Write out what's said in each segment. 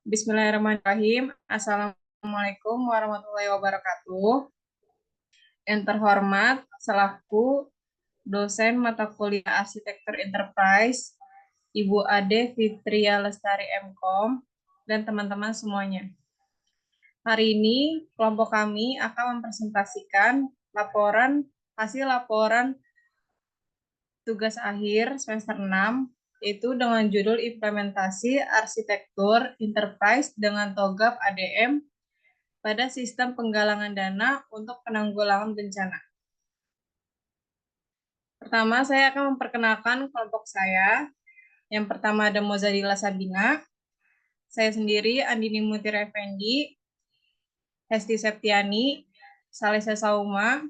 Bismillahirrahmanirrahim. Assalamualaikum warahmatullahi wabarakatuh. Yang terhormat, selaku dosen mata kuliah Arsitektur Enterprise, Ibu Ade Fitria Lestari MKOM, dan teman-teman semuanya. Hari ini, kelompok kami akan mempresentasikan hasil laporan tugas akhir semester 6, yaitu dengan judul Implementasi Arsitektur Enterprise dengan TOGAF ADM pada sistem penggalangan dana untuk penanggulangan bencana. Pertama, saya akan memperkenalkan kelompok saya. Yang pertama ada Mozadila Sabina, saya sendiri Andini Mutira Effendi, Hesti Septiani, Salesa Sauma,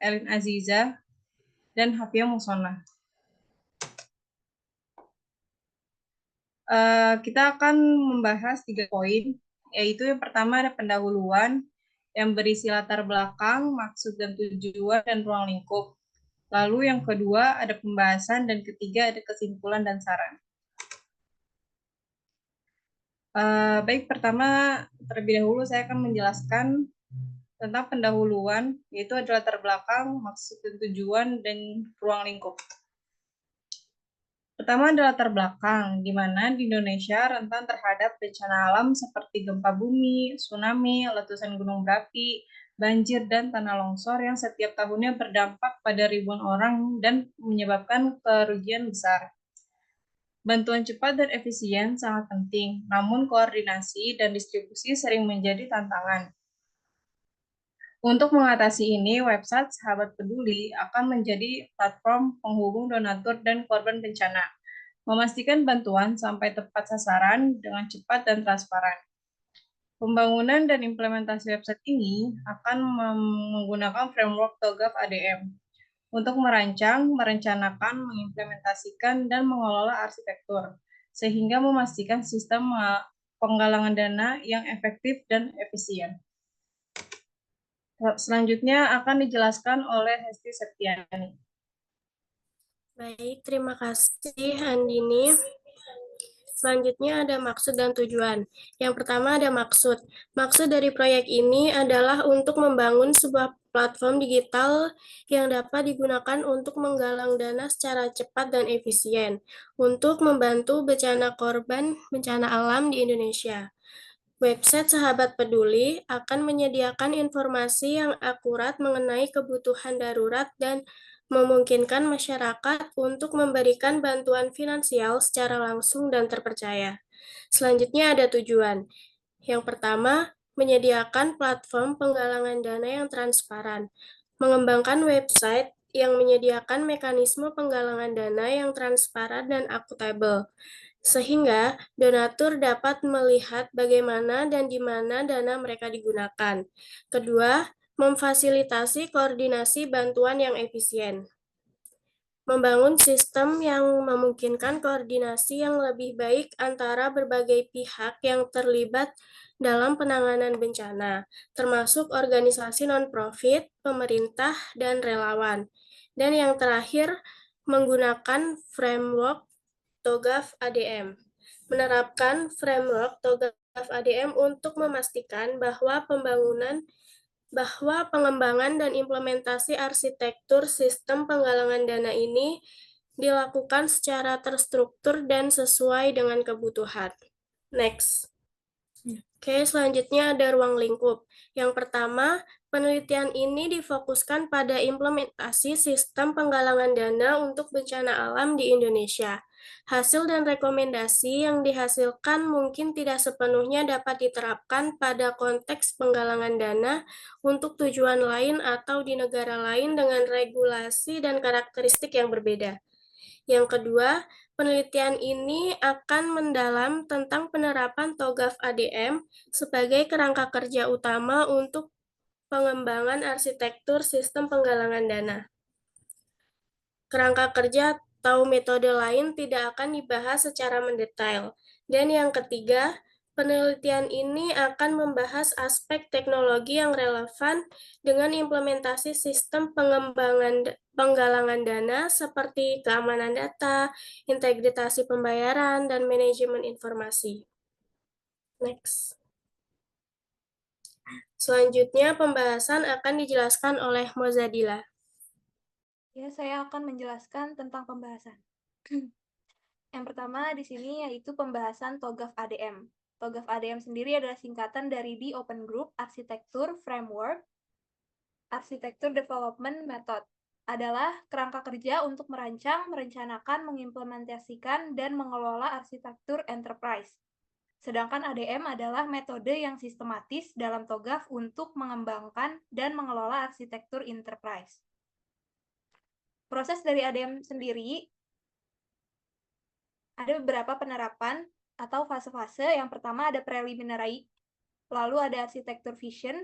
Elin Aziza, dan Hafia Musona. Kita akan membahas 3 poin, yaitu yang pertama ada pendahuluan yang berisi latar belakang, maksud dan tujuan, dan ruang lingkup. Lalu yang kedua ada pembahasan, dan ketiga ada kesimpulan dan saran. Baik, pertama terlebih dahulu saya akan menjelaskan tentang pendahuluan, yaitu adalah latar belakang, maksud dan tujuan, dan ruang lingkup. Pertama adalah latar belakang, di mana di Indonesia rentan terhadap bencana alam seperti gempa bumi, tsunami, letusan gunung berapi, banjir, dan tanah longsor yang setiap tahunnya berdampak pada ribuan orang dan menyebabkan kerugian besar. Bantuan cepat dan efisien sangat penting, namun koordinasi dan distribusi sering menjadi tantangan. Untuk mengatasi ini, website Sahabat Peduli akan menjadi platform penghubung donatur dan korban bencana, memastikan bantuan sampai tepat sasaran dengan cepat dan transparan. Pembangunan dan implementasi website ini akan menggunakan framework TOGAF ADM untuk merancang, merencanakan, mengimplementasikan, dan mengelola arsitektur, sehingga memastikan sistem penggalangan dana yang efektif dan efisien. Selanjutnya akan dijelaskan oleh Hesti Septiani. Baik, terima kasih Andini. Selanjutnya ada maksud dan tujuan. Yang pertama ada maksud. Maksud dari proyek ini adalah untuk membangun sebuah platform digital yang dapat digunakan untuk menggalang dana secara cepat dan efisien untuk membantu korban bencana alam di Indonesia. Website Sahabat Peduli akan menyediakan informasi yang akurat mengenai kebutuhan darurat dan memungkinkan masyarakat untuk memberikan bantuan finansial secara langsung dan terpercaya. Selanjutnya ada tujuan. Yang pertama, menyediakan platform penggalangan dana yang transparan, mengembangkan website yang menyediakan mekanisme penggalangan dana yang transparan dan akuntabel, sehingga donatur dapat melihat bagaimana dan di mana dana mereka digunakan. Kedua, memfasilitasi koordinasi bantuan yang efisien. Membangun sistem yang memungkinkan koordinasi yang lebih baik antara berbagai pihak yang terlibat dalam penanganan bencana, termasuk organisasi non-profit, pemerintah, dan relawan. Dan yang terakhir, menggunakan framework TOGAF ADM. Menerapkan framework TOGAF ADM untuk memastikan bahwa pengembangan dan implementasi arsitektur sistem penggalangan dana ini dilakukan secara terstruktur dan sesuai dengan kebutuhan. Next. Oke, selanjutnya ada ruang lingkup. Yang pertama, penelitian ini difokuskan pada implementasi sistem penggalangan dana untuk bencana alam di Indonesia. Hasil dan rekomendasi yang dihasilkan mungkin tidak sepenuhnya dapat diterapkan pada konteks penggalangan dana untuk tujuan lain atau di negara lain dengan regulasi dan karakteristik yang berbeda. Yang kedua, penelitian ini akan mendalam tentang penerapan TOGAF ADM sebagai kerangka kerja utama untuk pengembangan arsitektur sistem penggalangan dana. Kerangka kerja atau metode lain tidak akan dibahas secara mendetail. Dan yang ketiga, penelitian ini akan membahas aspek teknologi yang relevan dengan implementasi sistem penggalangan dana seperti keamanan data, integritas pembayaran, dan manajemen informasi. Next. Selanjutnya, pembahasan akan dijelaskan oleh Mozadila. Ya, saya akan menjelaskan tentang pembahasan. Yang pertama di sini yaitu pembahasan TOGAF ADM. TOGAF ADM sendiri adalah singkatan dari The Open Group Architecture Framework Architecture Development Method. Adalah kerangka kerja untuk merancang, merencanakan, mengimplementasikan, dan mengelola arsitektur enterprise. Sedangkan ADM adalah metode yang sistematis dalam TOGAF untuk mengembangkan dan mengelola arsitektur enterprise. Proses dari ADM sendiri ada beberapa penerapan atau fase-fase. Yang pertama ada preliminary, lalu ada arsitektur vision,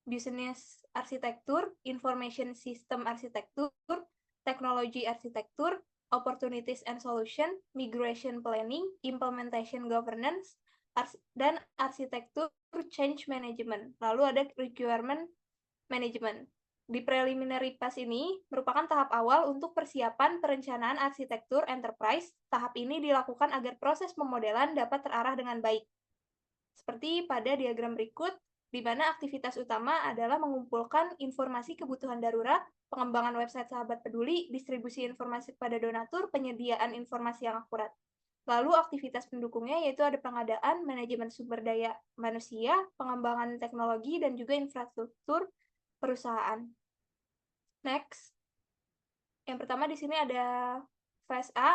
business arsitektur, information system arsitektur, teknologi arsitektur, opportunities and solution, migration planning, implementation governance, dan arsitektur change management. Lalu ada requirement management. Di preliminary phase ini merupakan tahap awal untuk persiapan perencanaan arsitektur enterprise. Tahap ini dilakukan agar proses pemodelan dapat terarah dengan baik. Seperti pada diagram berikut, di mana aktivitas utama adalah mengumpulkan informasi kebutuhan darurat, pengembangan website Sahabat Peduli, distribusi informasi kepada donatur, penyediaan informasi yang akurat. Lalu aktivitas pendukungnya yaitu ada pengadaan, manajemen sumber daya manusia, pengembangan teknologi, dan juga infrastruktur perusahaan. Next. Yang pertama di sini ada phase A,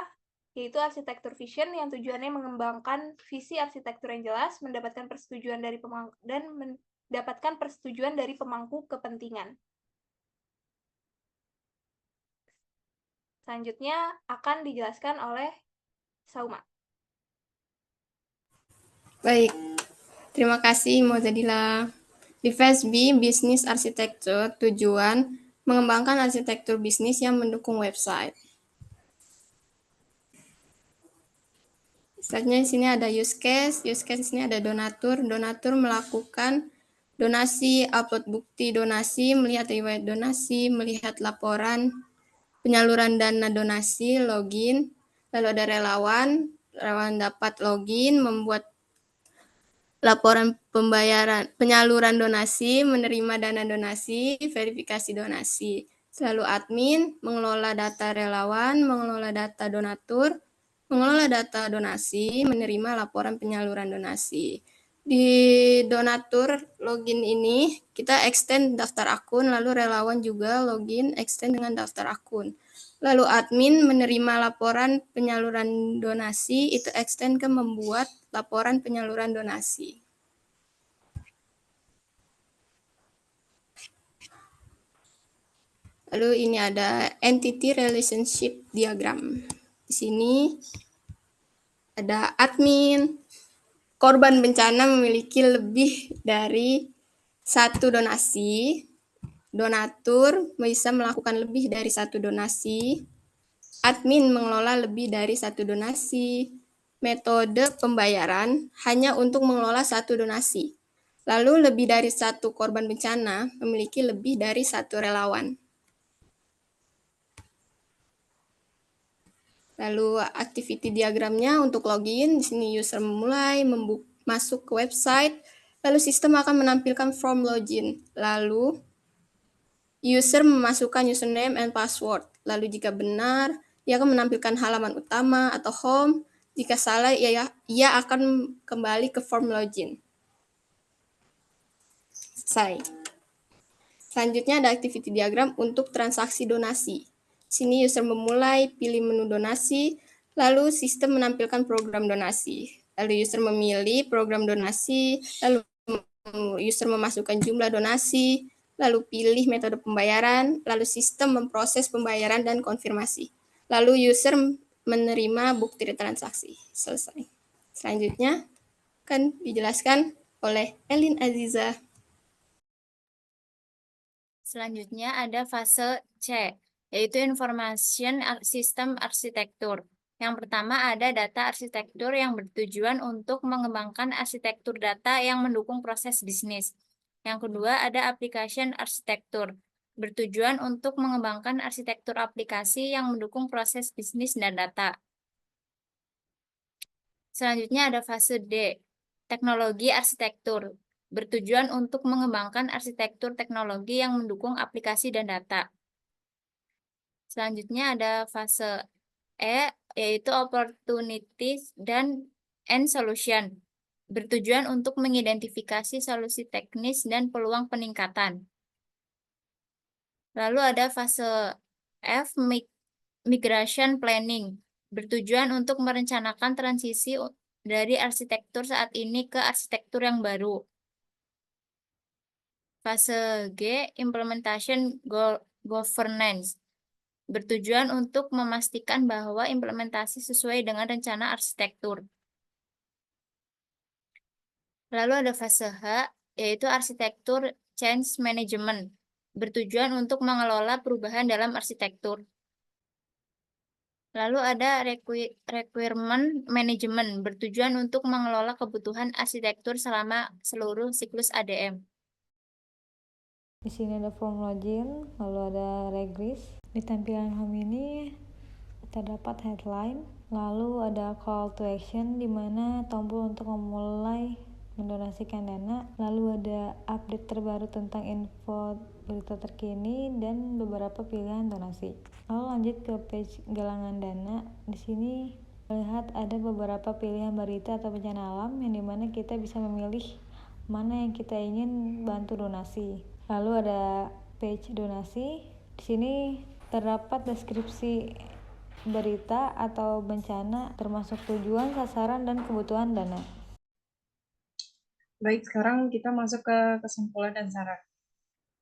yaitu arsitektur vision yang tujuannya mengembangkan visi arsitektur yang jelas, mendapatkan persetujuan dari pemangku kepentingan. Selanjutnya akan dijelaskan oleh Sauma. Baik, terima kasih Mozadila. Di phase B, bisnis arsitektur, tujuan mengembangkan arsitektur bisnis yang mendukung website. Selanjutnya di sini ada use case di sini ada donatur. Donatur melakukan donasi, upload bukti donasi, melihat riwayat donasi, melihat laporan penyaluran dana donasi, login. Lalu ada relawan dapat login, membuat laporan penyaluran donasi, menerima dana donasi, verifikasi donasi. Selalu admin, mengelola data relawan, mengelola data donatur, mengelola data donasi, menerima laporan penyaluran donasi. Di donatur login ini, kita extend daftar akun, lalu relawan juga login, extend dengan daftar akun. Lalu admin menerima laporan penyaluran donasi, itu extend ke membuat laporan penyaluran donasi. Lalu ini ada entity relationship diagram. Di sini ada admin, korban bencana memiliki lebih dari satu donasi, donatur bisa melakukan lebih dari satu donasi, admin mengelola lebih dari satu donasi, metode pembayaran hanya untuk mengelola satu donasi. Lalu lebih dari satu korban bencana memiliki lebih dari satu relawan. Lalu activity diagramnya untuk login, di sini user memulai masuk ke website, lalu sistem akan menampilkan form login. Lalu user memasukkan username and password. Lalu jika benar, ia akan menampilkan halaman utama atau home. Jika salah, ia akan kembali ke form login. Selesai. Selanjutnya ada activity diagram untuk transaksi donasi. Sini user memulai, pilih menu donasi, lalu sistem menampilkan program donasi. Lalu user memilih program donasi, lalu user memasukkan jumlah donasi, lalu pilih metode pembayaran, lalu sistem memproses pembayaran dan konfirmasi. Lalu user menerima bukti transaksi. Selesai. Selanjutnya akan dijelaskan oleh Elin Aziza. Selanjutnya ada fase C, yaitu Information System Architecture. Yang pertama ada data arsitektur yang bertujuan untuk mengembangkan arsitektur data yang mendukung proses bisnis. Yang kedua ada Application Architecture, bertujuan untuk mengembangkan arsitektur aplikasi yang mendukung proses bisnis dan data. Selanjutnya ada fase D, teknologi arsitektur, bertujuan untuk mengembangkan arsitektur teknologi yang mendukung aplikasi dan data. Selanjutnya ada fase E, yaitu opportunities and solution, bertujuan untuk mengidentifikasi solusi teknis dan peluang peningkatan. Lalu ada fase F, migration planning, bertujuan untuk merencanakan transisi dari arsitektur saat ini ke arsitektur yang baru. Fase G, implementation governance, bertujuan untuk memastikan bahwa implementasi sesuai dengan rencana arsitektur. Lalu ada fase H, yaitu arsitektur change management, bertujuan untuk mengelola perubahan dalam arsitektur. Lalu ada requirement management, bertujuan untuk mengelola kebutuhan arsitektur selama seluruh siklus ADM. Di sini ada form login, lalu ada regris. Di tampilan home ini terdapat headline, lalu ada call to action di mana tombol untuk memulai mendonasikan dana, lalu ada update terbaru tentang info berita terkini dan beberapa pilihan donasi. Lalu lanjut ke page galangan dana. Di sini melihat ada beberapa pilihan berita atau bencana alam yang dimana kita bisa memilih mana yang kita ingin bantu donasi. Lalu ada page donasi. Di sini terdapat deskripsi berita atau bencana termasuk tujuan, sasaran, dan kebutuhan dana. Baik, sekarang kita masuk ke kesimpulan dan saran.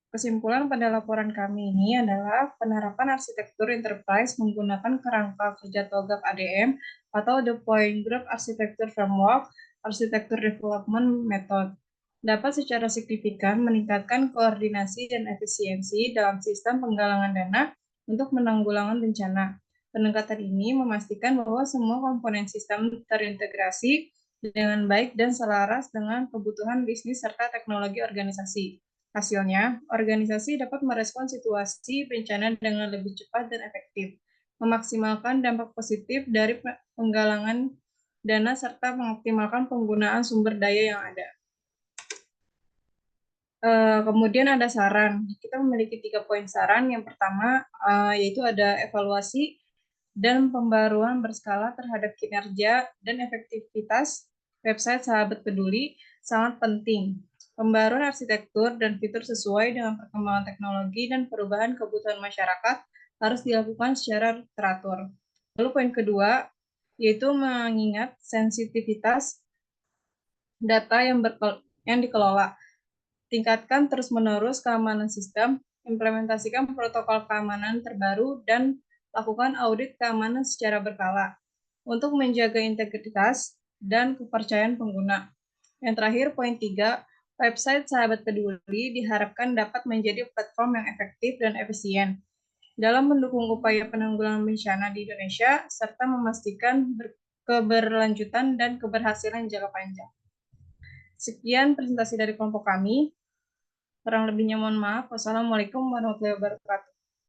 Kesimpulan pada laporan kami ini adalah penerapan arsitektur enterprise menggunakan kerangka kerja TOGAF ADM atau The Point Group Architecture Framework, Architecture Development Method, dapat secara signifikan meningkatkan koordinasi dan efisiensi dalam sistem penggalangan dana untuk menanggulangan bencana. Pendekatan ini memastikan bahwa semua komponen sistem terintegrasi dengan baik dan selaras dengan kebutuhan bisnis serta teknologi organisasi. Hasilnya, organisasi dapat merespon situasi bencana dengan lebih cepat dan efektif, memaksimalkan dampak positif dari penggalangan dana serta mengoptimalkan penggunaan sumber daya yang ada. Kemudian ada saran. Kita memiliki 3 poin saran. Yang pertama yaitu ada evaluasi dan pembaruan berskala terhadap kinerja dan efektivitas website Sahabat Peduli sangat penting. Pembaruan arsitektur dan fitur sesuai dengan perkembangan teknologi dan perubahan kebutuhan masyarakat harus dilakukan secara teratur. Lalu poin kedua, yaitu mengingat sensitivitas data yang dikelola. Tingkatkan terus-menerus keamanan sistem, implementasikan protokol keamanan terbaru, dan lakukan audit keamanan secara berkala untuk menjaga integritas dan kepercayaan pengguna. Yang terakhir, poin 3, website Sahabat Peduli diharapkan dapat menjadi platform yang efektif dan efisien dalam mendukung upaya penanggulangan bencana di Indonesia, serta memastikan keberlanjutan dan keberhasilan jangka panjang. Sekian presentasi dari kelompok kami. Kurang lebihnya mohon maaf. Wassalamualaikum warahmatullahi wabarakatuh.